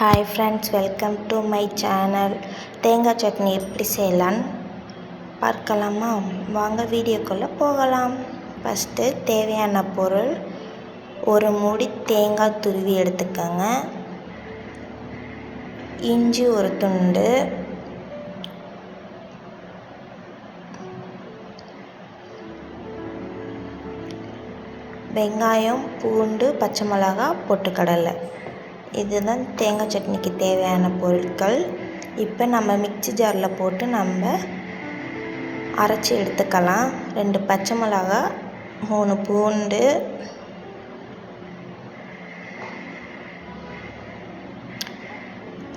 Hi friends, welcome to my channel. தேங்காய் சட்னி எப்படி செய்யலான்னு பார்க்கலாமா? வாங்க வீடியோக்குள்ளே போகலாம். ஃபஸ்ட்டு தேவையான பொருள்: ஒரு மூடி தேங்காய் துருவி எடுத்துக்கோங்க, இஞ்சி ஒரு துண்டு, வெங்காயம், பூண்டு, பச்சை மிளகாய், பொட்டுக்கடலை. இதுதான் தேங்காய் சட்னிக்கு தேவையான பொருட்கள். இப்போ நம்ம மிக்ஸி ஜாரில் போட்டு நம்ம அரைச்சி எடுத்துக்கலாம். 2 பச்சை மிளகாய், 3 பூண்டு,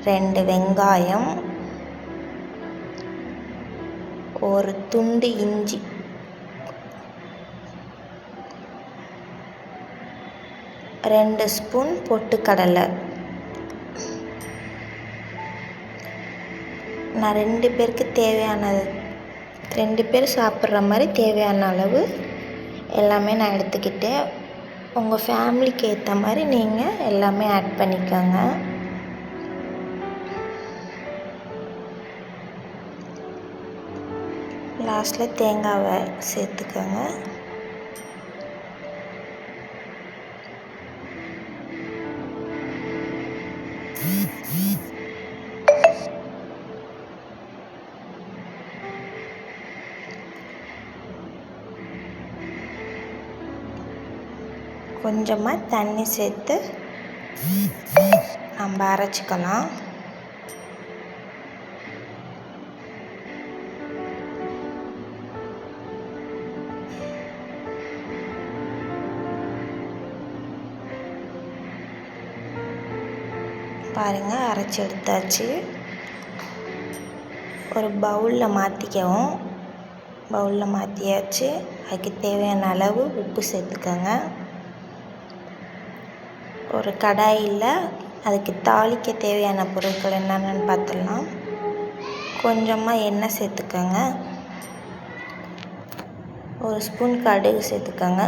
2 வெங்காயம், ஒரு துண்டு இஞ்சி, 2 ஸ்பூன் பொட்டுக்கடலை. நான் 2 பேருக்கு தேவையானது, 2 பேர் சாப்பிட்ற மாதிரி தேவையான அளவு எல்லாமே நான் எடுத்துக்கிட்டேன். உங்கள் ஃபேமிலிக்கு ஏற்ற மாதிரி நீங்கள் எல்லாமே ஆட் பண்ணிக்கோங்க. லாஸ்ட்டில் தேங்காவை சேர்த்துக்கோங்க. கொஞ்சமாக தண்ணி சேர்த்து நம்ம அரைச்சிக்கலாம். பாருங்கள், அரைச்சி எடுத்தாச்சு. ஒரு பவுலில் மாற்றிக்கவும். பவுலில் மாற்றியாச்சு. அதுக்கு தேவையான அளவு உப்பு சேர்த்துக்கோங்க. ஒரு கடாயில் அதுக்கு தாளிக்க தேவையான பொருட்கள் என்னென்னு பார்த்துடலாம். கொஞ்சமாக எண்ணெய் சேர்த்துக்கோங்க. ஒரு ஸ்பூன் கடுகு சேர்த்துக்கோங்க.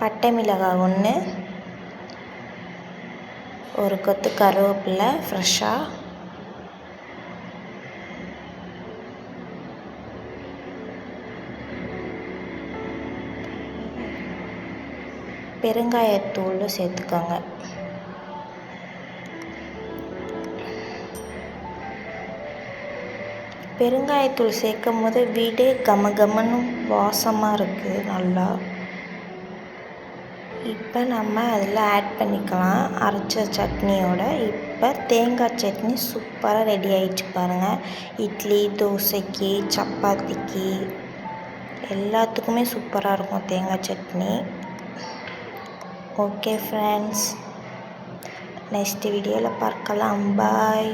பட்டை மிளகாய் 1, ஒரு கொத்து கருவேப்பிலை ஃப்ரெஷ்ஷாக, பெருங்காயத்தூள் சேர்த்துக்கோங்க. பெருங்காயத்தூள் சேர்க்கும் போது வீடே கமகமன்னு வாசமாக இருக்குது நல்லா. இப்போ நம்ம அதில் ஆட் பண்ணிக்கலாம் அரைச்ச சட்னியோட. இப்போ தேங்காய் சட்னி சூப்பராக ரெடி ஆகிடுச்சு பாருங்கள். இட்லி, தோசைக்கு, சப்பாத்திக்கு எல்லாத்துக்குமே சூப்பராக இருக்கும் தேங்காய் சட்னி. ஓகே ஃப்ரெண்ட்ஸ், நெக்ஸ்ட் வீடியோவில் பார்க்கலாம். பாய்.